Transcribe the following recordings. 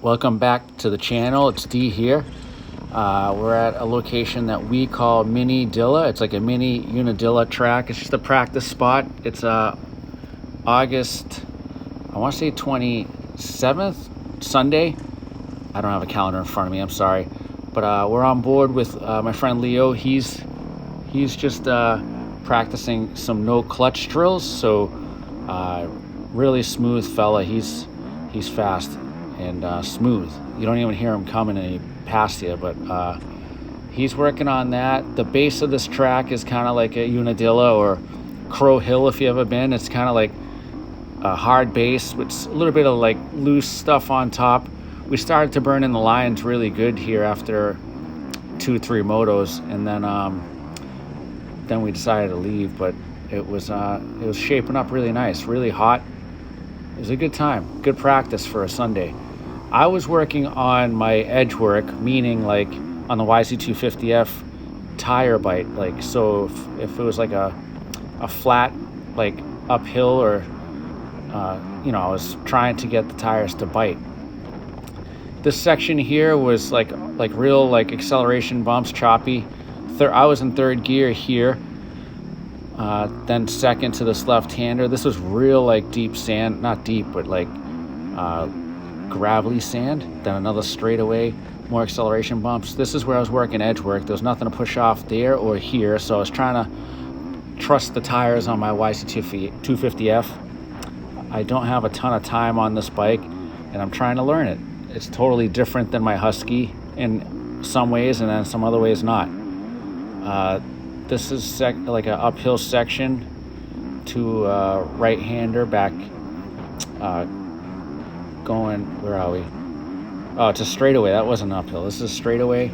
Welcome back to the channel. It's D here. We're at a location that we call Mini Dilla. It's like a mini Unadilla track. It's just a practice spot. It's August, I want to say 27th, Sunday. I don't have a calendar in front of me, I'm sorry. But we're on board with my friend Leo. He's just practicing some no clutch drills. So really smooth fella. He's fast and smooth. You don't even hear him coming and he passed you, but he's working on that. The base of this track is kind of like a Unadilla or Crow Hill if you ever been. It's kind of like a hard base with a little bit of like loose stuff on top. We started to burn in the lines really good here after 2 or 3 motos, and then we decided to leave, but it was shaping up really nice, really hot. It was a good time, good practice for a Sunday. I was working on my edge work, meaning like on the YZ250F tire bite. Like, so if it was like a flat, like uphill or, I was trying to get the tires to bite. This section here was like real like acceleration bumps, choppy. I was in 3rd gear here. Then second to this left-hander. This was real like deep sand, not deep, but like gravelly sand. Then another straightaway, more acceleration bumps. This is where I was working edge work. There was nothing to push off there or here, so I was trying to trust the tires on my YZ250F. I don't have a ton of time on this bike, and I'm trying to learn it. It's totally different than my Husky in some ways, and then some other ways not. This is like an uphill section to right-hander back, going, where are we? Oh, it's a straightaway. That wasn't uphill. This is straightaway.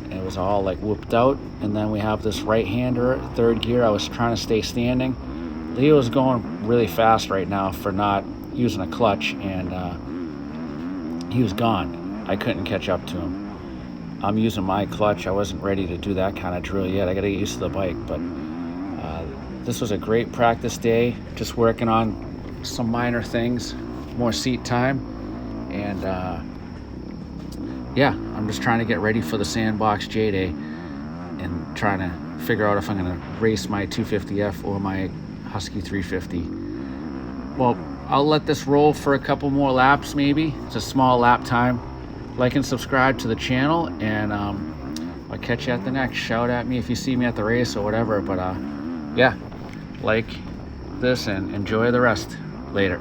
It was all like whooped out. And then we have this right-hander, 3rd gear. I was trying to stay standing. Leo's going really fast right now for not using a clutch, and he was gone. I couldn't catch up to him. I'm using my clutch. I wasn't ready to do that kind of drill yet. I got to get used to the bike, but this was a great practice day. Just working on some minor things, more seat time, and yeah, I'm just trying to get ready for the Sandbox J Day and trying to figure out if I'm going to race my 250F or my Husky 350. Well, I'll let this roll for a couple more laps maybe. It's a small lap time. Like and subscribe to the channel, and I'll catch you at the next. Shout at me if you see me at the race or whatever, but yeah, like this and enjoy the rest. Later.